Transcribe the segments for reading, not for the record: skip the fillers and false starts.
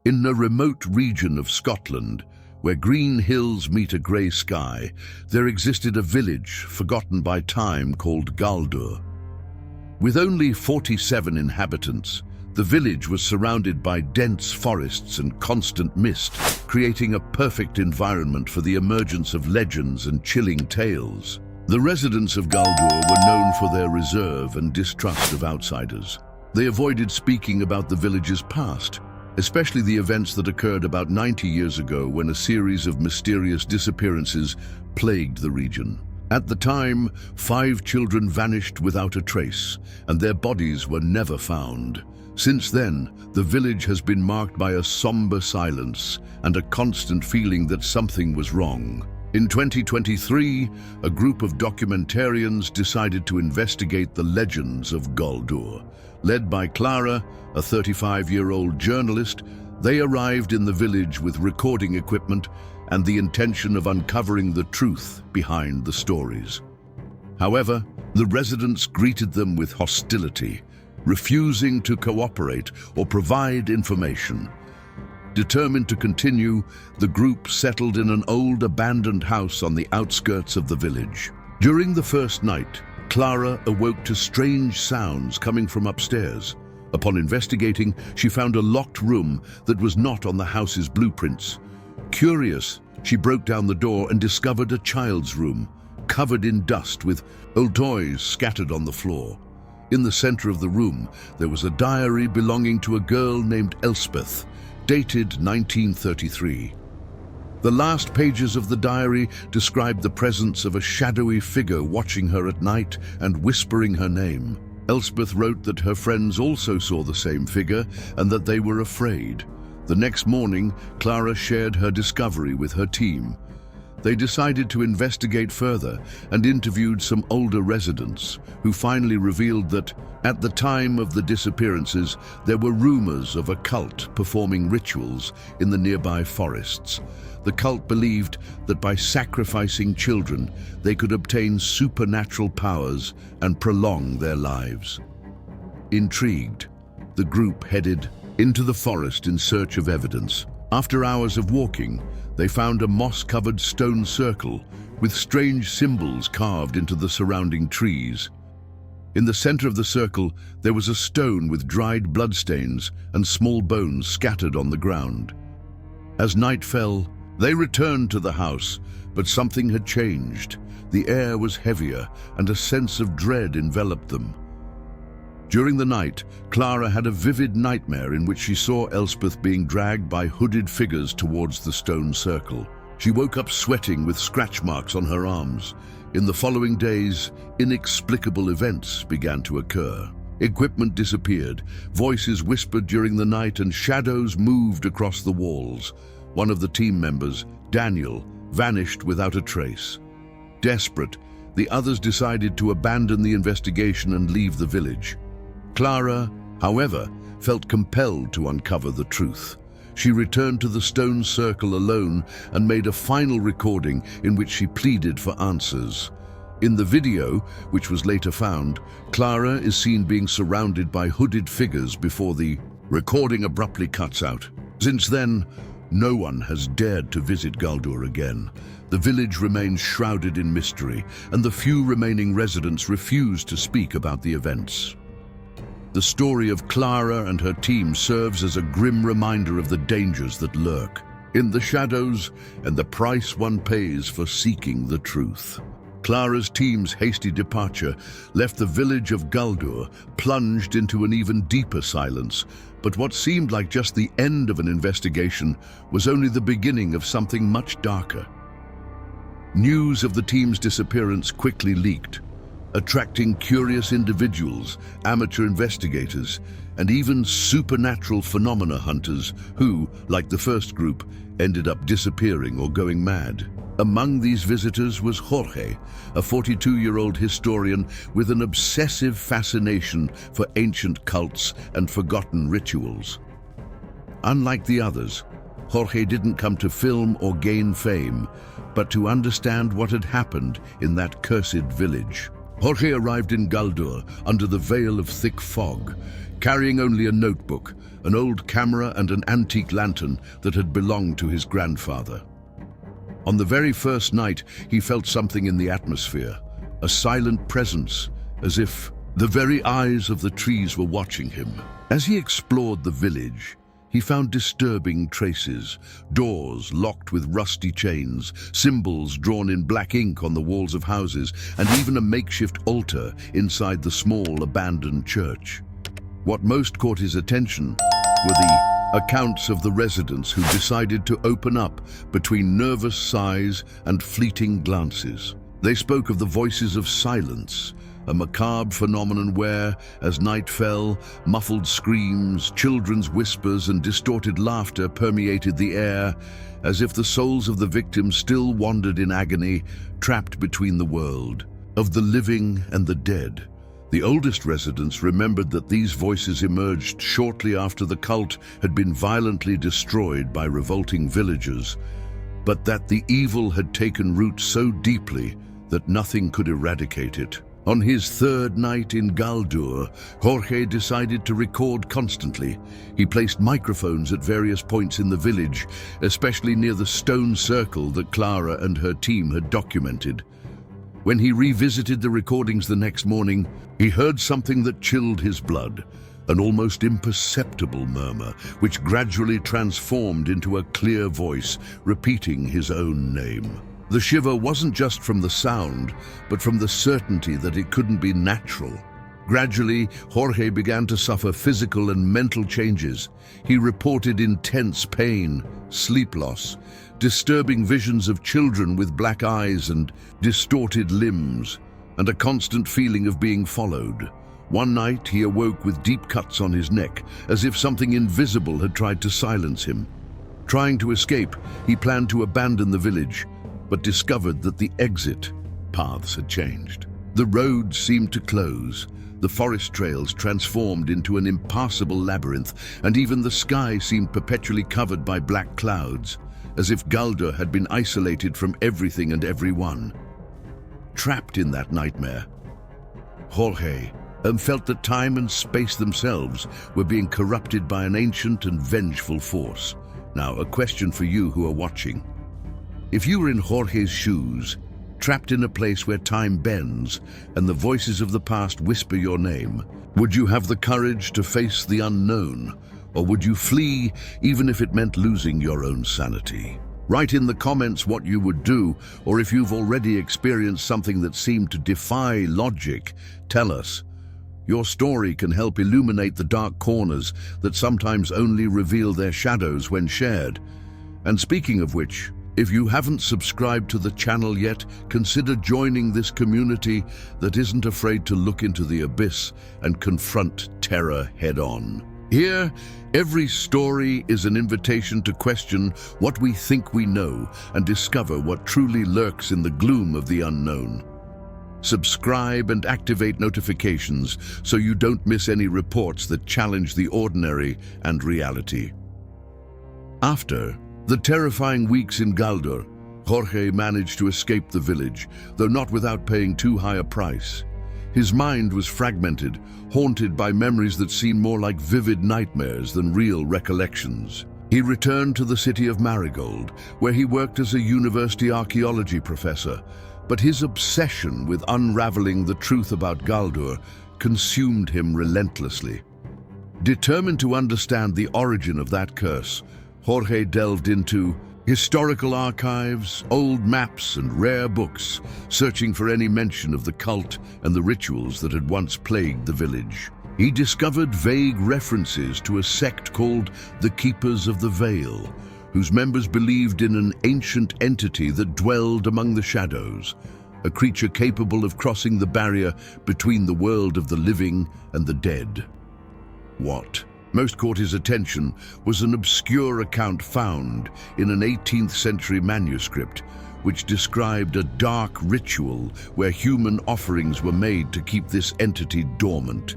In a remote region of Scotland, where green hills meet a grey sky, there existed a village forgotten by time called Galdur. With only 47 inhabitants, the village was surrounded by dense forests and constant mist, creating a perfect environment for the emergence of legends and chilling tales. The residents of Galdur were known for their reserve and distrust of outsiders. They avoided speaking about the village's past, especially the events that occurred about 90 years ago when a series of mysterious disappearances plagued the region. At the time, 5 children vanished without a trace, and their bodies were never found. Since then, the village has been marked by a somber silence and a constant feeling that something was wrong. In 2023, a group of documentarians decided to investigate the legends of Galdur. Led by Clara, a 35-year-old journalist, they arrived in the village with recording equipment and the intention of uncovering the truth behind the stories. However, the residents greeted them with hostility, refusing to cooperate or provide information. Determined to continue, the group settled in an old abandoned house on the outskirts of the village. During the first night, Clara awoke to strange sounds coming from upstairs. Upon investigating, she found a locked room that was not on the house's blueprints. Curious, she broke down the door and discovered a child's room, covered in dust with old toys scattered on the floor. In the center of the room, there was a diary belonging to a girl named Elspeth, dated 1933. The last pages of the diary described the presence of a shadowy figure watching her at night and whispering her name. Elspeth wrote that her friends also saw the same figure and that they were afraid. The next morning, Clara shared her discovery with her team. They decided to investigate further and interviewed some older residents who finally revealed that, at the time of the disappearances, there were rumors of a cult performing rituals in the nearby forests. The cult believed that by sacrificing children, they could obtain supernatural powers and prolong their lives. Intrigued, the group headed into the forest in search of evidence. After hours of walking, they found a moss-covered stone circle with strange symbols carved into the surrounding trees. In the center of the circle, there was a stone with dried bloodstains and small bones scattered on the ground. As night fell, they returned to the house, but something had changed. The air was heavier, and a sense of dread enveloped them. During the night, Clara had a vivid nightmare in which she saw Elspeth being dragged by hooded figures towards the stone circle. She woke up sweating with scratch marks on her arms. In the following days, inexplicable events began to occur. Equipment disappeared, voices whispered during the night, and shadows moved across the walls. One of the team members, Daniel, vanished without a trace. Desperate, the others decided to abandon the investigation and leave the village. Clara, however, felt compelled to uncover the truth. She returned to the stone circle alone and made a final recording in which she pleaded for answers. In the video, which was later found, Clara is seen being surrounded by hooded figures before the recording abruptly cuts out. Since then, no one has dared to visit Galdur again. The village remains shrouded in mystery, and the few remaining residents refuse to speak about the events. The story of Clara and her team serves as a grim reminder of the dangers that lurk in the shadows and the price one pays for seeking the truth. Clara's team's hasty departure left the village of Galdur plunged into an even deeper silence, but what seemed like just the end of an investigation was only the beginning of something much darker. News of the team's disappearance quickly leaked, attracting curious individuals, amateur investigators, and even supernatural phenomena hunters who, like the first group, ended up disappearing or going mad. Among these visitors was Jorge, a 42-year-old historian with an obsessive fascination for ancient cults and forgotten rituals. Unlike the others, Jorge didn't come to film or gain fame, but to understand what had happened in that cursed village. Jorge arrived in Galdur under the veil of thick fog, carrying only a notebook, an old camera and an antique lantern that had belonged to his grandfather. On the very first night, he felt something in the atmosphere, a silent presence, as if the very eyes of the trees were watching him. As he explored the village, he found disturbing traces, doors locked with rusty chains, symbols drawn in black ink on the walls of houses, and even a makeshift altar inside the small abandoned church. What most caught his attention were the accounts of the residents who decided to open up between nervous sighs and fleeting glances. They spoke of the voices of silence, a macabre phenomenon where, as night fell, muffled screams, children's whispers, and distorted laughter permeated the air, as if the souls of the victims still wandered in agony, trapped between the world of the living and the dead. The oldest residents remembered that these voices emerged shortly after the cult had been violently destroyed by revolting villagers, but that the evil had taken root so deeply that nothing could eradicate it. On his third night in Galdur, Jorge decided to record constantly. He placed microphones at various points in the village, especially near the stone circle that Clara and her team had documented. When he revisited the recordings the next morning, he heard something that chilled his blood, an almost imperceptible murmur, which gradually transformed into a clear voice, repeating his own name. The shiver wasn't just from the sound, but from the certainty that it couldn't be natural. Gradually, Jorge began to suffer physical and mental changes. He reported intense pain, sleep loss, disturbing visions of children with black eyes and distorted limbs, and a constant feeling of being followed. One night, he awoke with deep cuts on his neck, as if something invisible had tried to silence him. Trying to escape, he planned to abandon the village, but discovered that the exit paths had changed. The roads seemed to close, the forest trails transformed into an impassable labyrinth, and even the sky seemed perpetually covered by black clouds, as if Galdur had been isolated from everything and everyone. Trapped in that nightmare, Jorge felt that time and space themselves were being corrupted by an ancient and vengeful force. Now, a question for you who are watching. If you were in Jorge's shoes, trapped in a place where time bends and the voices of the past whisper your name, would you have the courage to face the unknown, or would you flee even if it meant losing your own sanity? Write in the comments what you would do, or if you've already experienced something that seemed to defy logic, tell us. Your story can help illuminate the dark corners that sometimes only reveal their shadows when shared. And speaking of which, if you haven't subscribed to the channel yet, consider joining this community that isn't afraid to look into the abyss and confront terror head-on. Here, every story is an invitation to question what we think we know and discover what truly lurks in the gloom of the unknown. Subscribe and activate notifications so you don't miss any reports that challenge the ordinary and reality. After the terrifying weeks in Galdur, Jorge managed to escape the village, though not without paying too high a price. His mind was fragmented, haunted by memories that seemed more like vivid nightmares than real recollections. He returned to the city of Marigold, where he worked as a university archaeology professor, but his obsession with unraveling the truth about Galdur consumed him relentlessly. Determined to understand the origin of that curse, Jorge delved into historical archives, old maps, and rare books, searching for any mention of the cult and the rituals that had once plagued the village. He discovered vague references to a sect called the Keepers of the Veil, whose members believed in an ancient entity that dwelled among the shadows, a creature capable of crossing the barrier between the world of the living and the dead. What most caught his attention was an obscure account found in an 18th century manuscript which described a dark ritual where human offerings were made to keep this entity dormant.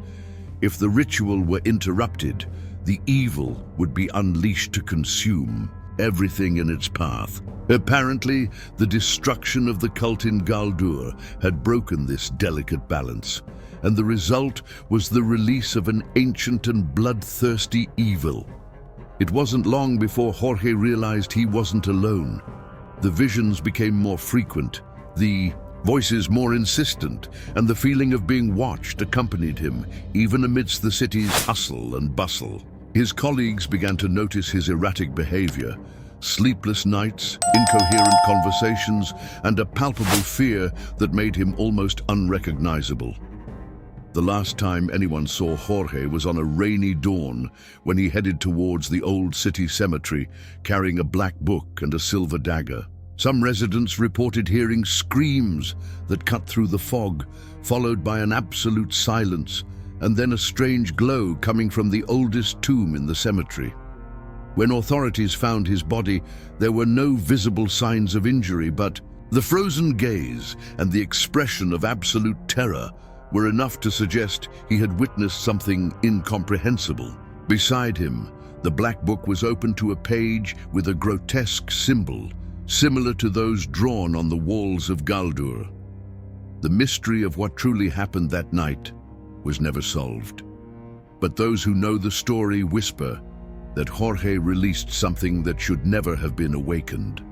If the ritual were interrupted, the evil would be unleashed to consume everything in its path. Apparently, the destruction of the cult in Galdur had broken this delicate balance, and the result was the release of an ancient and bloodthirsty evil. It wasn't long before Jorge realized he wasn't alone. The visions became more frequent, the voices more insistent, and the feeling of being watched accompanied him, even amidst the city's hustle and bustle. His colleagues began to notice his erratic behavior, sleepless nights, incoherent conversations, and a palpable fear that made him almost unrecognizable. The last time anyone saw Jorge was on a rainy dawn when he headed towards the old city cemetery, carrying a black book and a silver dagger. Some residents reported hearing screams that cut through the fog, followed by an absolute silence, and then a strange glow coming from the oldest tomb in the cemetery. When authorities found his body, there were no visible signs of injury, but the frozen gaze and the expression of absolute terror were enough to suggest he had witnessed something incomprehensible. Beside him, the black book was open to a page with a grotesque symbol, similar to those drawn on the walls of Galdur. The mystery of what truly happened that night was never solved. But those who know the story whisper that Jorge released something that should never have been awakened.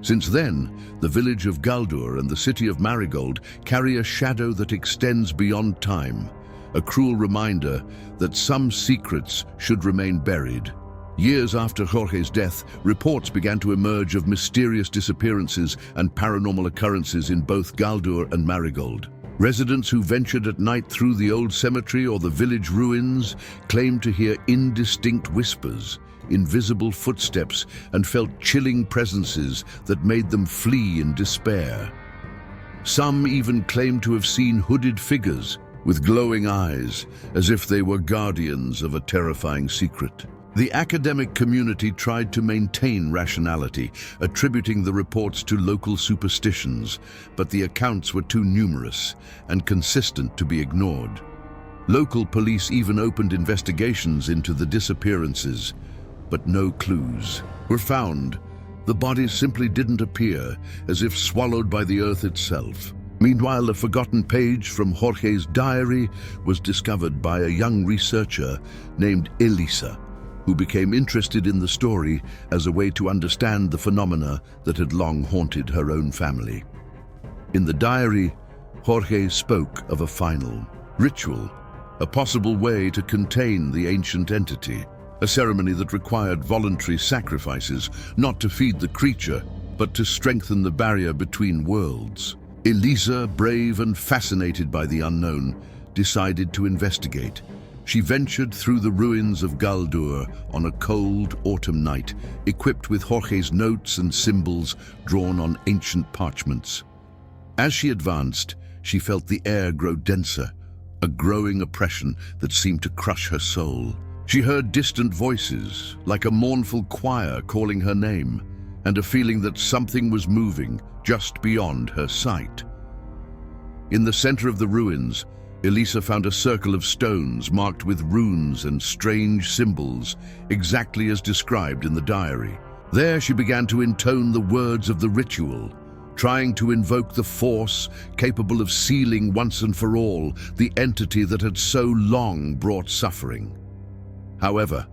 Since then, the village of Galdur and the city of Marigold carry a shadow that extends beyond time, a cruel reminder that some secrets should remain buried. Years after Jorge's death, reports began to emerge of mysterious disappearances and paranormal occurrences in both Galdur and Marigold. Residents who ventured at night through the old cemetery or the village ruins claimed to hear indistinct whispers, invisible footsteps, and felt chilling presences that made them flee in despair. Some even claimed to have seen hooded figures with glowing eyes, as if they were guardians of a terrifying secret. The academic community tried to maintain rationality, attributing the reports to local superstitions, but the accounts were too numerous and consistent to be ignored. Local police even opened investigations into the disappearances, but no clues were found. The bodies simply didn't appear, as if swallowed by the earth itself. Meanwhile, a forgotten page from Jorge's diary was discovered by a young researcher named Elisa, who became interested in the story as a way to understand the phenomena that had long haunted her own family. In the diary, Jorge spoke of a final ritual, a possible way to contain the ancient entity, a ceremony that required voluntary sacrifices, not to feed the creature, but to strengthen the barrier between worlds. Elisa, brave and fascinated by the unknown, decided to investigate. She ventured through the ruins of Galdur on a cold autumn night, equipped with Jorge's notes and symbols drawn on ancient parchments. As she advanced, she felt the air grow denser, a growing oppression that seemed to crush her soul. She heard distant voices, like a mournful choir calling her name, and a feeling that something was moving just beyond her sight. In the center of the ruins, Elisa found a circle of stones marked with runes and strange symbols, exactly as described in the diary. There she began to intone the words of the ritual, trying to invoke the force capable of sealing once and for all the entity that had so long brought suffering. However,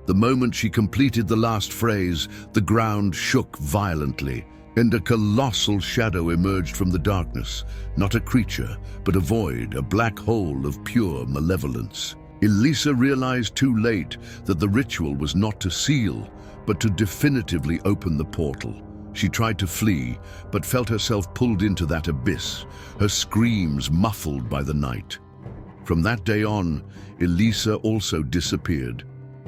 the moment she completed the last phrase, the ground shook violently, and a colossal shadow emerged from the darkness, not a creature, but a void, a black hole of pure malevolence. Elisa realized too late that the ritual was not to seal, but to definitively open the portal. She tried to flee, but felt herself pulled into that abyss, her screams muffled by the night. From that day on, Elisa also disappeared,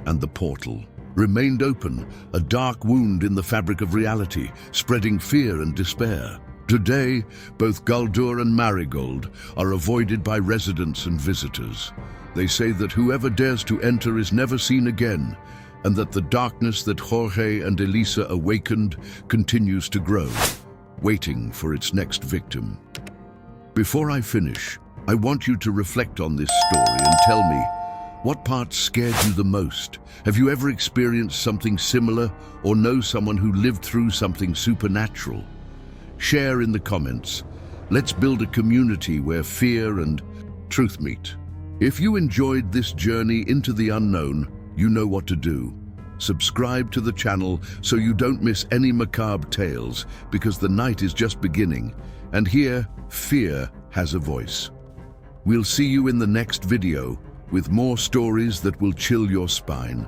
and the portal remained open, a dark wound in the fabric of reality, spreading fear and despair. Today, both Galdur and Marigold are avoided by residents and visitors. They say that whoever dares to enter is never seen again, and that the darkness that Jorge and Elisa awakened continues to grow, waiting for its next victim. Before I finish, I want you to reflect on this story and tell me, what part scared you the most? Have you ever experienced something similar or know someone who lived through something supernatural? Share in the comments. Let's build a community where fear and Truth Meat. If you enjoyed this journey into the unknown, you know what to do. Subscribe to the channel so you don't miss any macabre tales, because the night is just beginning, and here, fear has a voice. We'll see you in the next video with more stories that will chill your spine.